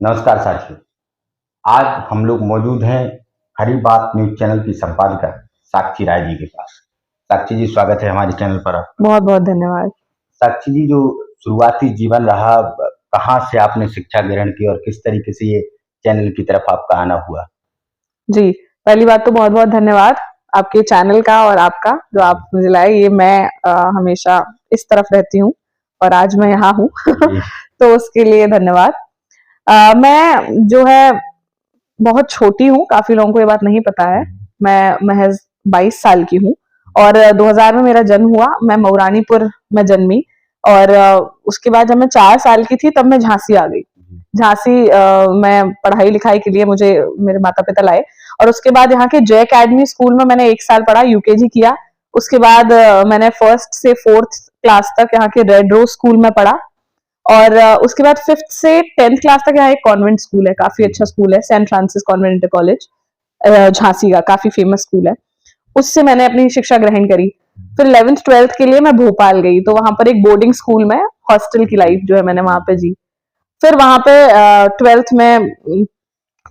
नमस्कार साथियों। आज हम लोग मौजूद हैं खरी बात न्यूज चैनल की संपादिका साक्षी राय जी के पास। साक्षी जी, स्वागत है हमारे चैनल पर। बहुत बहुत धन्यवाद। साक्षी जी, जो शुरुआती जीवन रहा, कहाँ से आपने शिक्षा ग्रहण की और किस तरीके से ये चैनल की तरफ आपका आना हुआ? जी, पहली बात तो बहुत बहुत धन्यवाद आपके चैनल का और आपका जो आप मुझे लाए। ये मैं हमेशा इस तरफ रहती हूँ और आज मैं यहाँ हूँ तो उसके लिए धन्यवाद। मैं जो है बहुत छोटी हूँ, काफी लोगों को ये बात नहीं पता है। मैं महज 22 साल की हूँ और 2000 में मेरा जन्म हुआ। मैं मऊरानीपुर में जन्मी और उसके बाद जब मैं 4 साल की थी तब मैं झांसी आ गई। झांसी मैं पढ़ाई लिखाई के लिए मुझे मेरे माता पिता लाए और उसके बाद यहाँ के जय अकेडमी स्कूल में मैंने 1 साल पढ़ा, यूकेजी किया। उसके बाद मैंने 1st से 4th क्लास तक यहाँ के रेड रोज स्कूल में पढ़ा और उसके बाद 5th से 10th क्लास तक यहाँ एक कॉन्वेंट स्कूल है, काफी अच्छा स्कूल है, Saint Francis convent inter college Jhansi का, काफी फेमस स्कूल है। उससे मैंने अपनी शिक्षा ग्रहण करी। फिर 11th 12th के लिए मैं भोपाल गई, तो वहां पर एक बोर्डिंग स्कूल में हॉस्टल की लाइफ जो है मैंने वहां पे जी। फिर वहां पे 12th में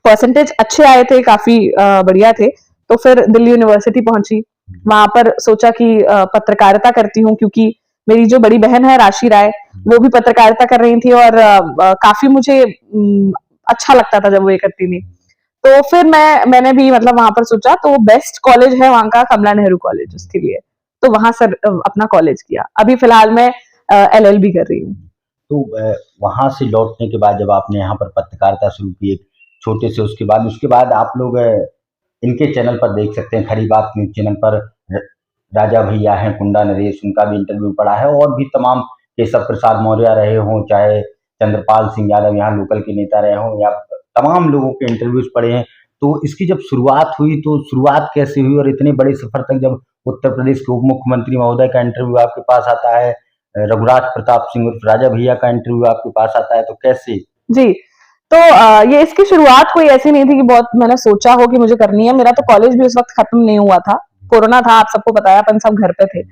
परसेंटेज अच्छे आए थे, काफी बढ़िया थे, तो फिर दिल्ली यूनिवर्सिटी पहुंची। वहां पर सोचा कि पत्रकारिता करती हूँ, क्योंकि मेरी जो बड़ी बहन है राशि राय, वो भी पत्रकारिता कर रही थी और काफी मुझे अच्छा लगता था जब वो ये करती थी। तो फिर मैंने भी मतलब वहां पर सोचा, तो बेस्ट कॉलेज है वहां का कमला नेहरू कॉलेज उसके लिए, तो वहां से अपना कॉलेज किया। अभी फिलहाल मैं LLB कर रही हूँ। तो वहां से लौटने के बाद जब आपने यहाँ पर पत्रकारिता शुरू की एक छोटे से, उसके बाद आप लोग इनके चैनल पर देख सकते हैं, खरी बात न्यूज चैनल पर राजा भैया हैं, कुंडा नरेश, उनका भी इंटरव्यू पड़ा है और भी तमाम, केशव प्रसाद मौर्य रहे हों, चाहे चंद्रपाल सिंह यादव यहाँ लोकल के नेता रहे हों, या तमाम लोगों के इंटरव्यूज पड़े हैं। तो इसकी जब शुरुआत हुई तो शुरुआत कैसे हुई और इतने बड़े सफर तक जब उत्तर प्रदेश के उप मुख्यमंत्री महोदय का इंटरव्यू आपके पास आता है, रघुराज प्रताप सिंह उर्फ राजा भैया का इंटरव्यू आपके पास आता है, तो कैसे? जी, तो ये इसकी शुरुआत कोई ऐसी नहीं थी कि बहुत मैंने सोचा हो कि मुझे करनी है। मेरा तो कॉलेज भी उस वक्त खत्म नहीं हुआ था, कोरोना था, आप सबको पता है, अपन सब घर पे थे।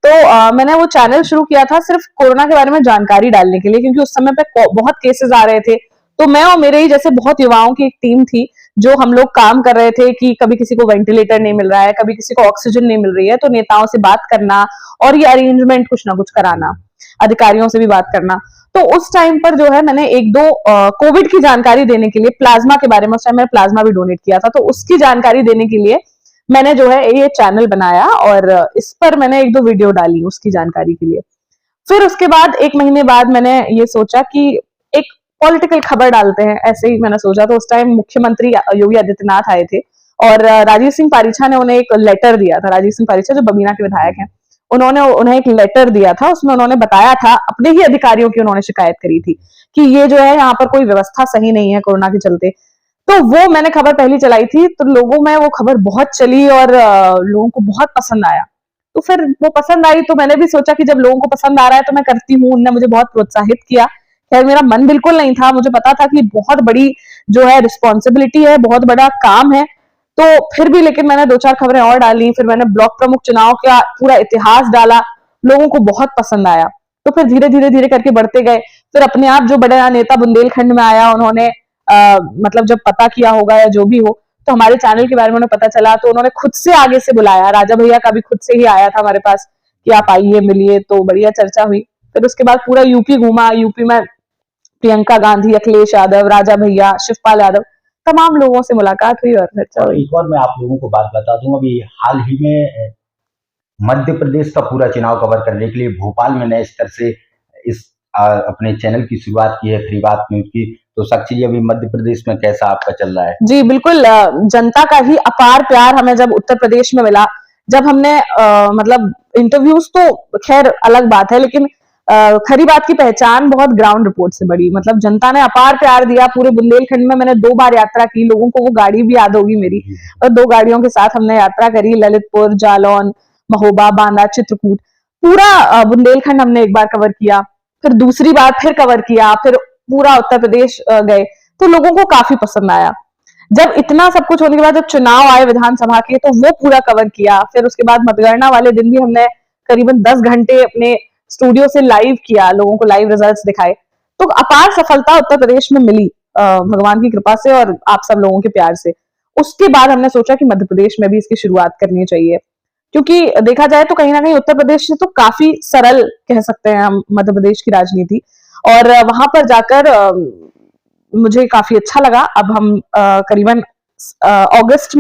तो मैंने वो चैनल शुरू किया था सिर्फ कोरोना के बारे में जानकारी डालने के लिए, क्योंकि उस समय पे बहुत केसेस आ रहे थे। तो मैं और मेरे ही जैसे बहुत युवाओं की एक टीम थी, जो हम लोग काम कर रहे थे कि कभी किसी को वेंटिलेटर नहीं मिल रहा है, कभी किसी को ऑक्सीजन नहीं मिल रही है, तो नेताओं से बात करना और ये अरेंजमेंट कुछ ना कुछ कराना, अधिकारियों से भी बात करना। तो उस टाइम पर जो है मैंने एक दो कोविड की जानकारी देने के लिए, प्लाज्मा के बारे में, उस टाइम मैंने प्लाज्मा भी डोनेट किया था, तो उसकी जानकारी देने के लिए मैंने जो है ये चैनल बनाया और इस पर मैंने एक दो वीडियो डाली उसकी जानकारी के लिए। फिर उसके बाद 1 महीने बाद मैंने ये सोचा कि एक पॉलिटिकल खबर डालते हैं, ऐसे ही मैंने सोचा। तो उस टाइम मुख्यमंत्री योगी आदित्यनाथ आए थे और राजीव सिंह पारीछा ने उन्हें एक लेटर दिया था। राजीव सिंह पारीछा जो बबीना के विधायक हैं, उन्होंने उन्हें एक लेटर दिया था, उसमें उन्होंने बताया था, अपने ही अधिकारियों की उन्होंने शिकायत करी थी कि ये जो है यहाँ पर कोई व्यवस्था सही नहीं है कोरोना के चलते। तो वो मैंने खबर पहली चलाई थी, तो लोगों में वो खबर बहुत चली और लोगों को बहुत पसंद आया। तो फिर वो पसंद आई तो मैंने भी सोचा कि जब लोगों को पसंद आ रहा है तो मैं करती हूँ। उनने मुझे बहुत प्रोत्साहित किया। खैर मेरा मन बिल्कुल नहीं था, मुझे पता था कि बहुत बड़ी जो है रिस्पॉन्सिबिलिटी है, बहुत बड़ा काम है। तो फिर भी लेकिन मैंने 2-4 खबरें और डाली, फिर मैंने ब्लॉक प्रमुख चुनाव का पूरा इतिहास डाला, लोगों को बहुत पसंद आया। तो फिर धीरे धीरे धीरे करके बढ़ते गए। फिर अपने आप जो बड़ा नेता बुंदेलखंड में आया, उन्होंने मतलब जब पता किया होगा या जो भी हो, तो हमारे चैनल के बारे में उन्हें पता चला, तो उन्होंने खुद से आगे से बुलाया। राजा भैया का भी खुद से ही आया था हमारे पास कि आप आइए, मिलिए, तो बढ़िया चर्चा हुई। फिर उसके बाद पूरा यूपी घूमा। यूपी में प्रियंका गांधी, अखिलेश यादव, राजा भैया, शिवपाल यादव, तमाम लोगों से मुलाकात हुई और चर्चा और हुई। एक और मैं आप लोगों को बात बता दूं, अभी हाल ही में मध्य प्रदेश का पूरा चुनाव कवर करने के लिए भोपाल में नए स्तर से इस अपने चैनल की शुरुआत की है, खरी बात न्यूज की। तो साक्षी जी, अभी मध्य प्रदेश में कैसा आपका चल रहा है? जी बिल्कुल, जनता का ही अपार प्यार हमें जब उत्तर प्रदेश में मिला, जब हमने मतलब इंटरव्यूज तो खैर अलग बात है, लेकिन खरी बात की पहचान बहुत ग्राउंड रिपोर्ट से बड़ी, मतलब जनता ने अपार प्यार दिया। पूरे बुंदेलखंड में मैंने 2 बार यात्रा की, लोगों को वो गाड़ी भी याद होगी मेरी, और 2 गाड़ियों के साथ हमने यात्रा करी, ललितपुर, जालौन, महोबा, बांदा, चित्रकूट, पूरा बुंदेलखंड हमने एक बार कवर किया। फिर दूसरी बार फिर कवर किया, फिर पूरा उत्तर प्रदेश गए, तो लोगों को काफी पसंद आया। जब इतना सब कुछ होने के बाद जब चुनाव आए विधानसभा के, तो वो पूरा कवर किया। फिर उसके बाद मतगणना वाले दिन भी हमने करीबन 10 घंटे अपने स्टूडियो से लाइव किया, लोगों को लाइव रिजल्ट्स दिखाए। तो अपार सफलता उत्तर प्रदेश में मिली भगवान की कृपा से और आप सब लोगों के प्यार से। उसके बाद हमने सोचा कि मध्य प्रदेश में भी इसकी शुरुआत करनी चाहिए, क्योंकि देखा जाए तो कहीं ना कहीं उत्तर प्रदेश से तो काफी सरल कह सकते हैं हम मध्य प्रदेश की राजनीति, और वहां पर जाकर मुझे काफी अच्छा लगा। अब हम करीबन अगस्त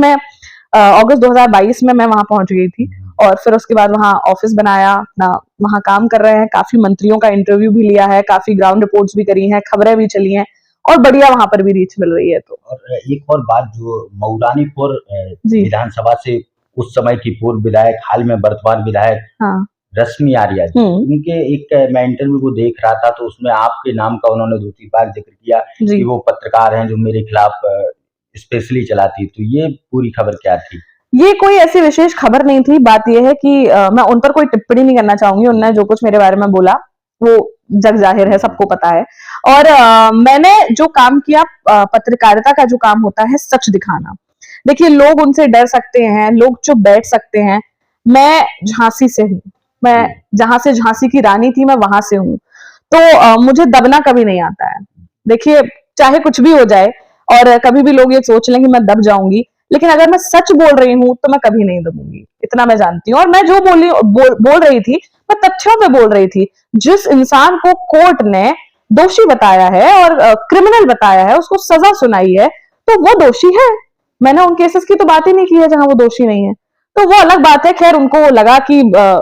2022 में मैं वहां पहुंच गई थी, और फिर उसके बाद वहां ऑफिस बनाया अपना, वहां काम कर रहे हैं। काफी मंत्रियों का इंटरव्यू भी लिया है, काफी ग्राउंड रिपोर्ट्स भी करी हैं, खबरें भी चली हैं, और बढ़िया वहां पर भी रीच मिल रही है। तो और एक और बात, जो मऊरानीपुर जी विधानसभा से उस समय की पूर्व विधायक, हाल में वर्तमान विधायक हाँ रश्मि आर्या जी, उनके एक मैं इंटरव्यू को देख रहा था, तो उसमें आपके नाम का उन्होंने 2-3 बार जिक्र किया जी कि वो पत्रकार हैं जो मेरे खिलाफ स्पेशली चलाती। तो ये पूरी खबर क्या थी? ये कोई ऐसी विशेष खबर नहीं थी। बात यह है कि मैं उन पर कोई टिप्पणी नहीं करना चाहूंगी। उन्होंने जो कुछ मेरे बारे में बोला वो जग जाहिर है, सबको पता है। और मैंने जो काम किया, पत्रकारिता का जो काम होता है सच दिखाना। देखिए, लोग उनसे डर सकते हैं, लोग चुप बैठ सकते हैं। मैं झांसी से हूँ, मैं जहां से झांसी की रानी थी, मैं वहां से हूँ। तो मुझे दबना कभी नहीं आता है। देखिए, चाहे कुछ भी हो जाए और कभी भी लोग ये सोच लें कि मैं दब जाऊंगी, लेकिन अगर मैं सच बोल रही हूँ तो मैं कभी नहीं दबूंगी, इतना मैं जानती हूँ। और मैं जो बोल रही थी, मैं तथ्यों पे बोल रही थी। जिस इंसान को कोर्ट ने दोषी बताया है और क्रिमिनल बताया है, उसको सजा सुनाई है, तो वो दोषी है। मैंने उन केसेस की तो बात ही नहीं की है जहां वो दोषी नहीं है। तो वो अलग बात है। खैर, उनको लगा कि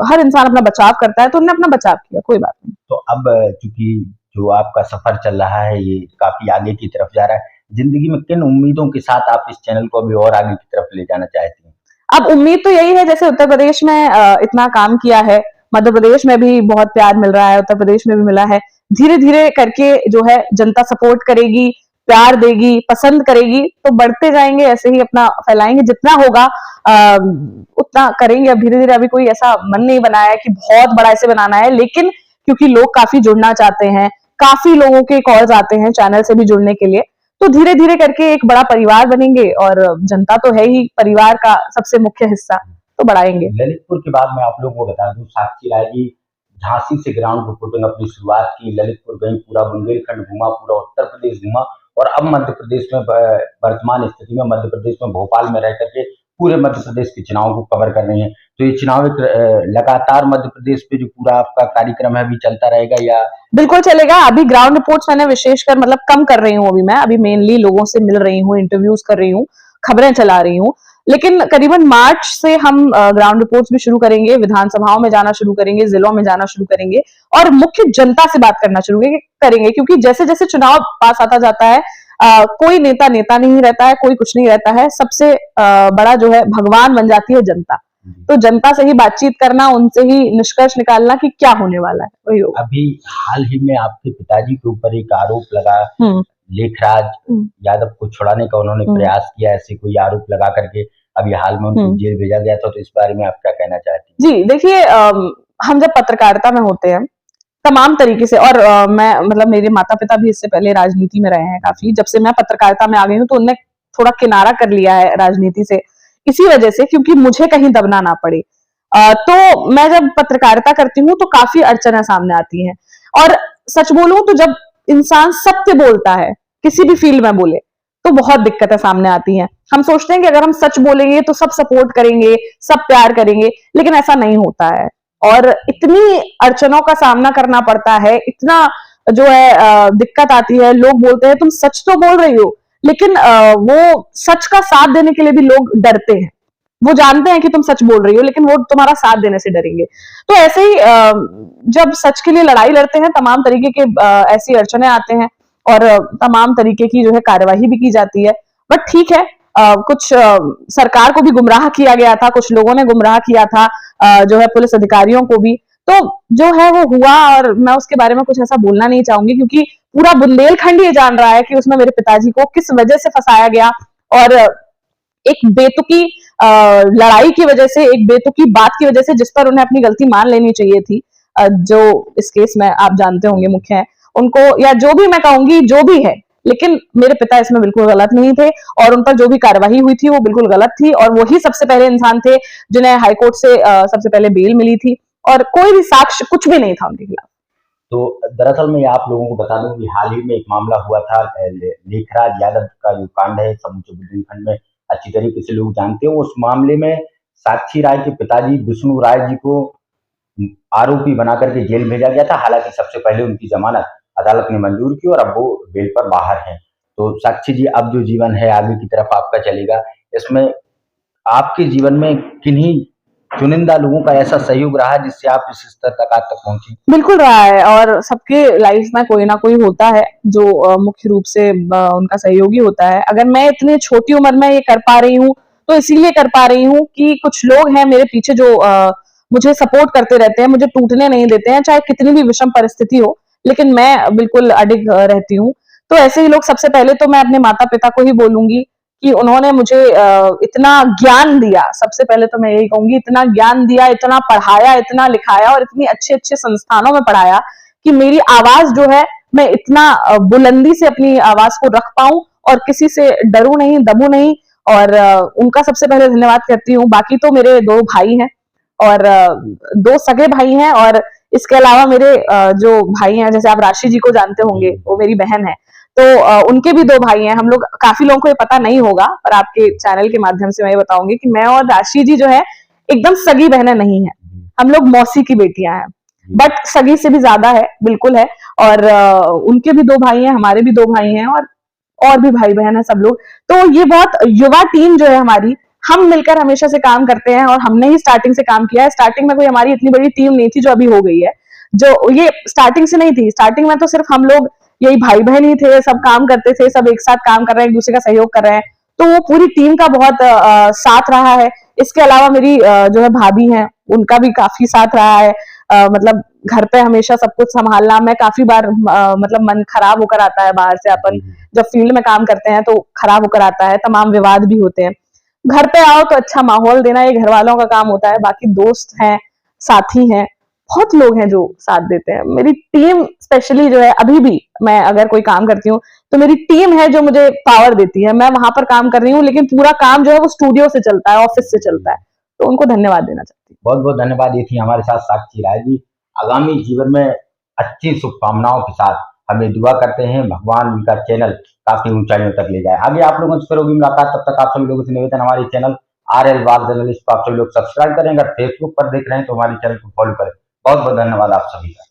हर इंसान अपना बचाव करता है, तो उन्होंने अपना बचाव किया, कोई बात नहीं। तो अब चूंकि जो आपका सफर चल रहा है ये काफी आगे की तरफ जा रहा है, जिंदगी में किन उम्मीदों के साथ आप इस चैनल को अभी और आगे की तरफ ले जाना चाहती हैं? अब उम्मीद तो यही है, जैसे उत्तर प्रदेश में इतना काम किया है, मध्य प्रदेश में भी बहुत प्यार मिल रहा है, उत्तर प्रदेश में भी मिला है। धीरे धीरे करके जो है जनता सपोर्ट करेगी, प्यार देगी, पसंद करेगी, तो बढ़ते जाएंगे, ऐसे ही अपना फैलाएंगे। जितना होगा उतना करेंगे। अब धीरे धीरे, अभी कोई ऐसा मन नहीं बनाया है कि बहुत बड़ा ऐसे बनाना है, लेकिन क्योंकि लोग काफी जुड़ना चाहते हैं, काफी लोगों के कॉल्स आते हैं चैनल से भी जुड़ने के लिए, तो धीरे धीरे करके एक बड़ा परिवार बनेंगे। और जनता तो है ही परिवार का सबसे मुख्य हिस्सा, तो बढ़ाएंगे। ललितपुर के बाद मैं आप लोगों को बता दूं, साक्षी राय जी झांसी से ग्राउंड रिपोर्टिंग अपनी शुरुआत की, ललितपुर गई, पूरा बुंदेलखंड घूमा, पूरा उत्तर प्रदेश घूमा, और अब मध्य प्रदेश में वर्तमान स्थिति में मध्य प्रदेश में भोपाल में रह करके पूरे मध्य प्रदेश के चुनाव को कवर कर रही हैं। तो ये चुनाव एक लगातार मध्य प्रदेश पे जो पूरा आपका कार्यक्रम है अभी चलता रहेगा, या? बिल्कुल चलेगा। अभी ग्राउंड रिपोर्ट्स मैंने विशेषकर मतलब कम कर रही हूँ। अभी मेनली लोगों से मिल रही हूँ, इंटरव्यूज कर रही हूँ, खबरें चला रही हूँ। लेकिन करीबन मार्च से हम ग्राउंड रिपोर्ट्स भी शुरू करेंगे, विधानसभाओं में जाना शुरू करेंगे, जिलों में जाना शुरू करेंगे, और मुख्य जनता से बात करना शुरू करेंगे। क्योंकि जैसे जैसे चुनाव पास आता जाता है, कोई नेता नहीं रहता है, कोई कुछ नहीं रहता है। सबसे बड़ा जो है भगवान बन जाती है जनता। तो जनता से ही बातचीत करना, उनसे ही निष्कर्ष निकालना कि क्या होने वाला है, वही होगा। अभी हाल ही में आपके पिताजी के ऊपर एक आरोप लगा, लेखराज यादव को छुड़ाने का उन्होंने प्रयास किया, ऐसे कोई आरोप लगा करके अभी हाल में उनको जेल भेजा गया था। तो इस बारे में आप क्या कहना चाहती हैं? जी देखिए, हम जब पत्रकारिता में होते हैं तमाम तरीके से, और मैं मतलब मेरे माता पिता भी इससे पहले राजनीति में रहे हैं काफी। जब से मैं पत्रकारिता में आ गई हूँ तो उनने थोड़ा किनारा कर लिया है राजनीति से, इसी वजह से क्योंकि मुझे कहीं दबना ना पड़े। तो मैं जब पत्रकारिता करती हूँ तो काफी अड़चनें सामने आती हैं। और सच बोलूं तो जब इंसान सत्य बोलता है, किसी भी फील्ड में बोले, तो बहुत दिक्कतें सामने आती हैं। हम सोचते हैं कि अगर हम सच बोलेंगे तो सब सपोर्ट करेंगे, सब प्यार करेंगे, लेकिन ऐसा नहीं होता है। और इतनी अड़चनों का सामना करना पड़ता है, इतना जो है दिक्कत आती है। लोग बोलते हैं तुम सच तो बोल रही हो, लेकिन वो सच का साथ देने के लिए भी लोग डरते हैं। वो जानते हैं कि तुम सच बोल रही हो, लेकिन वो तुम्हारा साथ देने से डरेंगे। तो ऐसे ही जब सच के लिए लड़ाई लड़ते हैं, तमाम तरीके के ऐसी अड़चने आते हैं, और तमाम तरीके की जो है कार्यवाही भी की जाती है। बट ठीक है, कुछ सरकार को भी गुमराह किया गया था, कुछ लोगों ने गुमराह किया था जो है पुलिस अधिकारियों को भी। तो जो है वो हुआ, और मैं उसके बारे में कुछ ऐसा बोलना नहीं चाहूंगी, क्योंकि पूरा बुंदेलखंड ये जान रहा है कि उसमें मेरे पिताजी को किस वजह से फंसाया गया। और एक बेतुकी लड़ाई की वजह से, एक बेतुकी बात की वजह से, जिस पर उन्हें अपनी गलती मान लेनी चाहिए थी, जो इस केस में आप जानते होंगे मुख्य है उनको, या जो भी मैं कहूंगी जो भी है, लेकिन मेरे पिता इसमें बिल्कुल गलत नहीं थे, और उन पर जो भी कार्रवाई हुई थी वो बिल्कुल गलत थी। और वही सबसे पहले इंसान थे जिन्हें हाईकोर्ट से सबसे पहले बेल मिली थी, और कोई भी साक्ष्य कुछ भी नहीं था उनके खिलाफ। तो दरअसल मैं आप लोगों को बता दूं कि हाल ही में एक मामला हुआ था, लेखराज यादव का जो कांड है समूचे बुंदेलखंड में अच्छी तरीके से लोग जानते हो। उस मामले में साक्षी राय के पिताजी विष्णु राय जी को आरोपी बना करके जेल भेजा गया था। हालांकि सबसे पहले उनकी जमानत अदालत ने मंजूर की और अब वो बेल पर बाहर हैं। तो साक्षी जी, अब जो जीवन है आगे की तरफ आपका चलेगा, इसमें आपके जीवन में किन्हीं चुनिंदा लोगों का ऐसा सहयोग रहा जिससे आप इस स्तर तक आज तक पहुंची? बिल्कुल रहा है, और सबके लाइफ में कोई ना कोई होता है जो मुख्य रूप से उनका सहयोगी होता है। अगर मैं इतनी छोटी उम्र में ये कर पा रही हूँ तो इसीलिए कर पा रही हूँ कि कुछ लोग हैं मेरे पीछे जो मुझे सपोर्ट करते रहते हैं, मुझे टूटने नहीं देते हैं, चाहे कितनी भी विषम परिस्थिति हो, लेकिन मैं बिल्कुल अडिग रहती हूँ। तो ऐसे ही लोग, सबसे पहले तो मैं अपने माता पिता को ही बोलूंगी कि उन्होंने मुझे इतना ज्ञान दिया। सबसे पहले तो मैं यही कहूंगी, इतना ज्ञान दिया, इतना पढ़ाया, इतना लिखाया और इतनी अच्छे अच्छे संस्थानों में पढ़ाया कि मेरी आवाज जो है, मैं इतना बुलंदी से अपनी आवाज को रख पाऊं और किसी से डरू नहीं, दबू नहीं। और उनका सबसे पहले धन्यवाद करती हूँ। बाकी तो मेरे 2 भाई हैं और 2 सगे भाई हैं, और इसके अलावा मेरे जो भाई हैं, जैसे आप राशि जी को जानते होंगे, वो मेरी बहन है। तो उनके भी 2 भाई हैं। हम लोग, काफी लोगों को ये पता नहीं होगा, पर आपके चैनल के माध्यम से मैं ये बताऊंगी कि मैं और राशि जी जो है एकदम सगी बहनें नहीं है, हम लोग मौसी की बेटियां हैं, बट सगी से भी ज्यादा है, बिल्कुल है। और उनके भी 2 भाई हैं, हमारे भी 2 भाई हैं, और भी भाई बहन है सब लोग। तो ये बहुत युवा टीम जो है हमारी, हम मिलकर हमेशा से काम करते हैं और हमने ही स्टार्टिंग से काम किया है। स्टार्टिंग में कोई हमारी इतनी बड़ी टीम नहीं थी जो अभी हो गई है, जो ये स्टार्टिंग से नहीं थी। स्टार्टिंग में तो सिर्फ हम लोग यही भाई बहन ही थे, सब काम करते थे, सब एक साथ काम कर रहे हैं, एक दूसरे का सहयोग कर रहे हैं। तो वो पूरी टीम का बहुत साथ रहा है। इसके अलावा मेरी जो है भाभी हैं, उनका भी काफी साथ रहा है। मतलब घर पे हमेशा सब कुछ संभालना, मैं काफी बार मतलब मन खराब होकर आता है बाहर से, अपन जब फील्ड में काम करते हैं तो खराब होकर आता है, तमाम विवाद भी होते हैं। घर पे आओ तो अच्छा माहौल देना ये घर वालों का काम होता है। बाकी दोस्त हैं, साथी हैं, बहुत लोग हैं जो साथ देते हैं। मेरी टीम स्पेशली जो है, अभी भी मैं अगर कोई काम करती हूँ तो मेरी टीम है जो मुझे पावर देती है। मैं वहां पर काम कर रही हूँ, लेकिन पूरा काम जो है वो स्टूडियो से चलता है, ऑफिस से चलता है। तो उनको धन्यवाद देना चाहती हूँ। बहुत बहुत धन्यवाद। ये थी हमारे साथ साक्षी राय जी। आगामी जीवन में अच्छी शुभकामनाओं के साथ हमें दुआ करते हैं भगवान उनका चैनल काफी ऊंचाइयों तक ले जाए। आगे आप लोगों से फिर होगी मुलाकात, तब तक आप सभी लोगों से निवेदन, हमारे चैनल RL वाग जर्नलिस्ट को आप सभी लोग सब्सक्राइब करें। अगर फेसबुक पर देख रहे हैं तो हमारे चैनल को फॉलो करें। बहुत बहुत धन्यवाद आप सभी का।